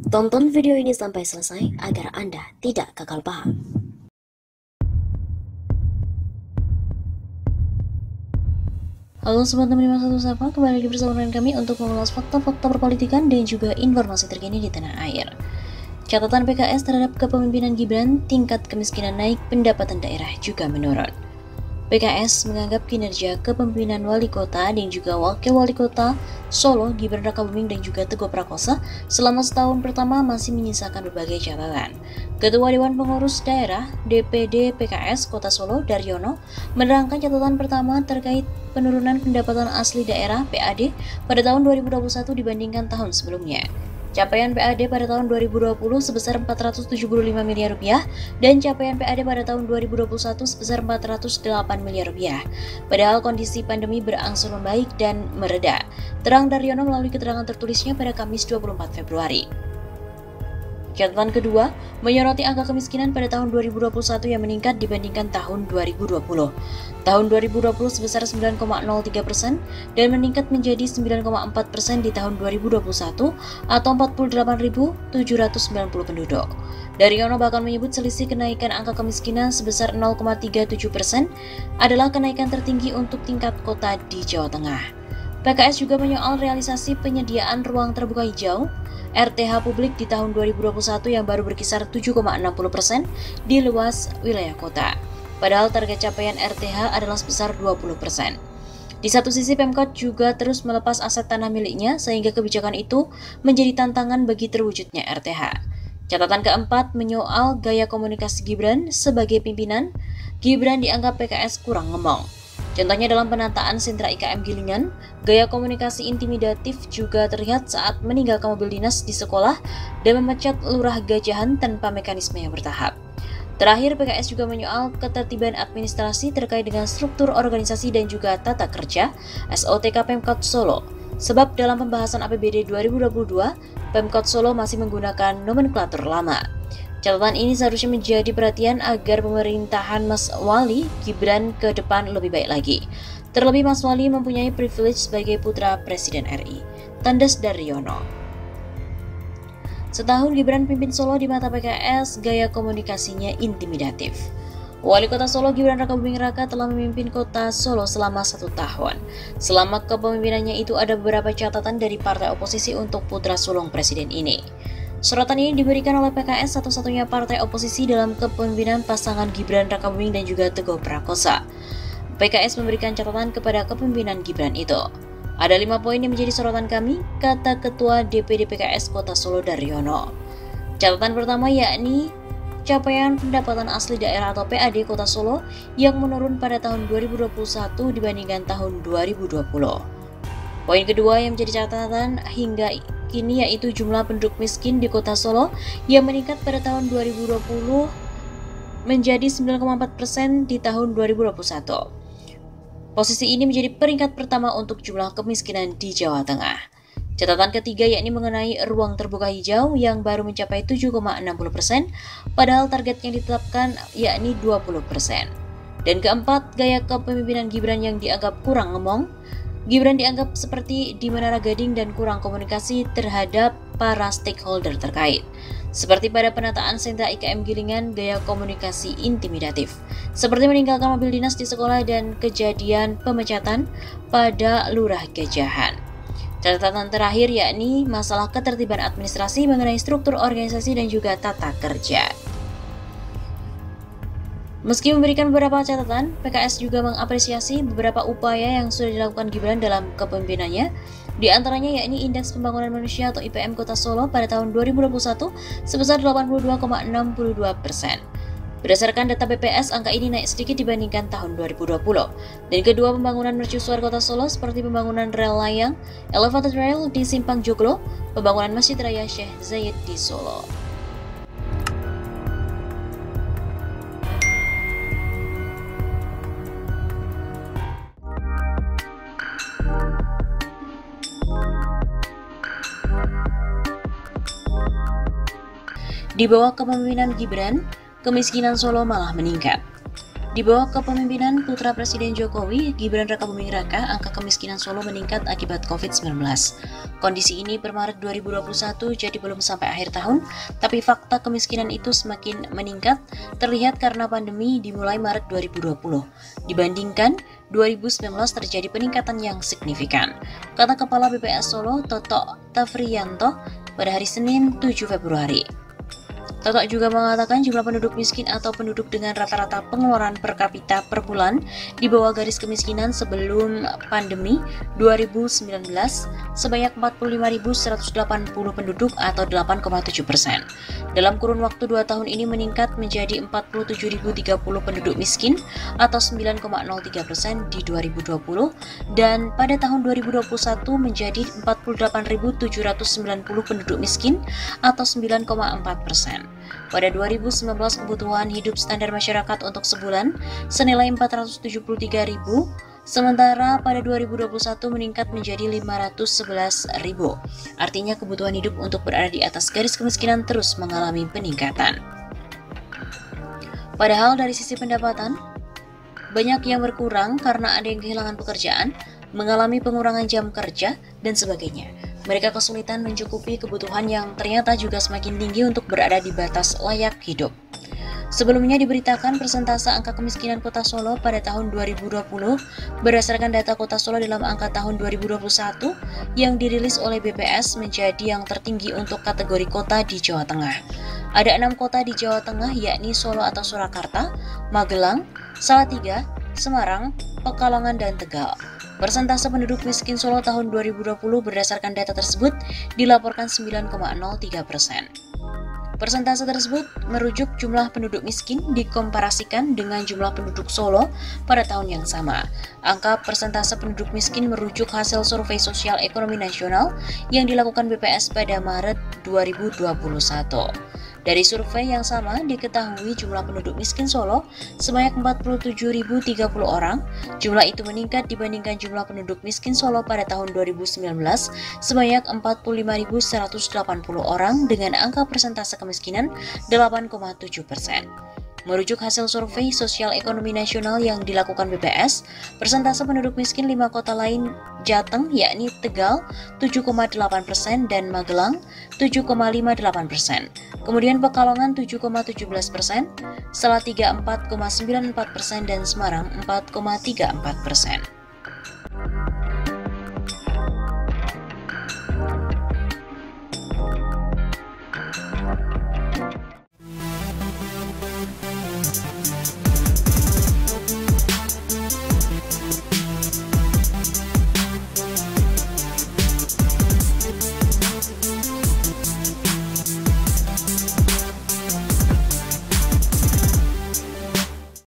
Tonton video ini sampai selesai agar Anda tidak gagal paham. Halo Sobat 651 Sapa, kembali lagi bersama dengan kami untuk mengulas fakta-fakta perpolitikan dan juga informasi terkini di tanah air. Catatan PKS terhadap kepemimpinan Gibran, tingkat kemiskinan naik, pendapatan daerah juga menurun. PKS menganggap kinerja kepemimpinan wali kota dan juga wakil wali kota Solo, Gibran Rakabuming dan juga Teguh Prakosa selama setahun pertama masih menyisakan berbagai catatan. Ketua Dewan Pengurus Daerah DPD PKS Kota Solo, Daryono, menerangkan catatan pertama terkait penurunan pendapatan asli daerah PAD pada tahun 2021 dibandingkan tahun sebelumnya. Capaian PAD pada tahun 2020 sebesar 475 miliar rupiah dan capaian PAD pada tahun 2021 sebesar 408 miliar rupiah. Padahal kondisi pandemi berangsur membaik dan mereda, terang Daryono melalui keterangan tertulisnya pada Kamis 24 Februari. Catatan kedua, menyoroti angka kemiskinan pada tahun 2021 yang meningkat dibandingkan tahun 2020. Tahun 2020 sebesar 9,03% dan meningkat menjadi 9,4% di tahun 2021 atau 48.790 penduduk. Daryono bahkan menyebut selisih kenaikan angka kemiskinan sebesar 0,37% adalah kenaikan tertinggi untuk tingkat kota di Jawa Tengah. PKS juga menyoal realisasi penyediaan ruang terbuka hijau RTH publik di tahun 2021 yang baru berkisar 7,60% di luas wilayah kota. Padahal target capaian RTH adalah sebesar 20%. Di satu sisi Pemkot juga terus melepas aset tanah miliknya sehingga kebijakan itu menjadi tantangan bagi terwujudnya RTH. Catatan keempat menyoal gaya komunikasi Gibran sebagai pimpinan. Gibran dianggap PKS kurang ngomong. Contohnya dalam penataan sentra IKM Gilingan, gaya komunikasi intimidatif juga terlihat saat meninggalkan mobil dinas di sekolah dan memecat lurah Gajahan tanpa mekanisme yang bertahap. Terakhir, PKS juga menyoal ketertiban administrasi terkait dengan struktur organisasi dan juga tata kerja SOTK Pemkot Solo. Sebab dalam pembahasan APBD 2022, Pemkot Solo masih menggunakan nomenklatur lama. Catatan ini seharusnya menjadi perhatian agar pemerintahan Mas Wali Gibran ke depan lebih baik lagi. Terlebih Mas Wali mempunyai privilege sebagai putra Presiden RI. Tandes Daryono. Setahun Gibran pimpin Solo di mata PKS, gaya komunikasinya intimidatif. Wali Kota Solo Gibran Rakabuming Raka telah memimpin Kota Solo selama 1 tahun. Selama kepemimpinannya itu ada beberapa catatan dari partai oposisi untuk putra sulung presiden ini. Sorotan ini diberikan oleh PKS, satu-satunya partai oposisi dalam kepemimpinan pasangan Gibran Rakabuming dan juga Teguh Prakosa. PKS memberikan catatan kepada kepemimpinan Gibran itu. Ada 5 poin yang menjadi sorotan kami, kata Ketua DPD PKS Kota Solo Daryono. Catatan pertama yakni capaian pendapatan asli daerah atau PAD Kota Solo yang menurun pada tahun 2021 dibandingkan tahun 2020. Poin kedua yang menjadi catatan hingga kini yaitu jumlah penduduk miskin di Kota Solo yang meningkat pada tahun 2020 menjadi 9,4% di tahun 2021. Posisi ini menjadi peringkat pertama untuk jumlah kemiskinan di Jawa Tengah. Catatan ketiga yakni mengenai ruang terbuka hijau yang baru mencapai 7,60%, padahal target yang ditetapkan yakni 20%. Dan keempat, gaya kepemimpinan Gibran yang dianggap kurang ngomong. Gibran dianggap seperti di Menara Gading dan kurang komunikasi terhadap para stakeholder terkait. Seperti pada penataan sentra IKM Gilingan, gaya komunikasi intimidatif. Seperti meninggalkan mobil dinas di sekolah dan kejadian pemecatan pada Lurah Gajahan. Catatan terakhir yakni masalah ketertiban administrasi mengenai struktur organisasi dan juga tata kerja. Meski memberikan beberapa catatan, PKS juga mengapresiasi beberapa upaya yang sudah dilakukan Gibran dalam kepemimpinannya, di antaranya yakni Indeks Pembangunan Manusia atau IPM Kota Solo pada tahun 2021 sebesar 82,62%. Berdasarkan data BPS, angka ini naik sedikit dibandingkan tahun 2020. Dan kedua, pembangunan mercusuar Kota Solo seperti pembangunan rel layang, elevated rail di Simpang Joglo, pembangunan Masjid Raya Syekh Zayed di Solo. Di bawah kepemimpinan Gibran, kemiskinan Solo malah meningkat. Di bawah kepemimpinan putra Presiden Jokowi, Gibran Rakabuming Raka, angka kemiskinan Solo meningkat akibat COVID-19. Kondisi ini per Maret 2021, jadi belum sampai akhir tahun, tapi fakta kemiskinan itu semakin meningkat terlihat karena pandemi dimulai Maret 2020. Dibandingkan 2019 terjadi peningkatan yang signifikan, kata Kepala BPS Solo, Toto Tafriyanto, pada hari Senin 7 Februari. Toto juga mengatakan jumlah penduduk miskin atau penduduk dengan rata-rata pengeluaran per kapita per bulan di bawah garis kemiskinan sebelum pandemi 2019 sebanyak 45.180 penduduk atau 8,7%. Dalam kurun waktu 2 tahun ini meningkat menjadi 47.030 penduduk miskin atau 9,03% di 2020 dan pada tahun 2021 menjadi 48.790 penduduk miskin atau 9,4%. Pada 2019 kebutuhan hidup standar masyarakat untuk sebulan senilai 473.000, sementara pada 2021 meningkat menjadi 511.000. Artinya kebutuhan hidup untuk berada di atas garis kemiskinan terus mengalami peningkatan. Padahal dari sisi pendapatan, banyak yang berkurang karena ada yang kehilangan pekerjaan, mengalami pengurangan jam kerja, dan sebagainya. Mereka kesulitan mencukupi kebutuhan yang ternyata juga semakin tinggi untuk berada di batas layak hidup. Sebelumnya diberitakan persentase angka kemiskinan Kota Solo pada tahun 2020 berdasarkan data Kota Solo dalam angka tahun 2021 yang dirilis oleh BPS menjadi yang tertinggi untuk kategori kota di Jawa Tengah. Ada 6 kota di Jawa Tengah yakni Solo atau Surakarta, Magelang, Salatiga, Semarang, Pekalongan, dan Tegal. Persentase penduduk miskin Solo tahun 2020 berdasarkan data tersebut dilaporkan 9,03%. Persentase tersebut merujuk jumlah penduduk miskin dikomparasikan dengan jumlah penduduk Solo pada tahun yang sama. Angka persentase penduduk miskin merujuk hasil survei sosial ekonomi nasional yang dilakukan BPS pada Maret 2021. Dari survei yang sama diketahui jumlah penduduk miskin Solo sebanyak 47.030 orang. Jumlah itu meningkat dibandingkan jumlah penduduk miskin Solo pada tahun 2019 sebanyak 45.180 orang dengan angka persentase kemiskinan 8,7%. Merujuk hasil survei sosial ekonomi nasional yang dilakukan BPS, persentase penduduk miskin 5 kota lain Jateng yakni Tegal 7,8% dan Magelang 7,58%. Kemudian Pekalongan 7,17%, Salatiga 4,94% dan Semarang 4,34%.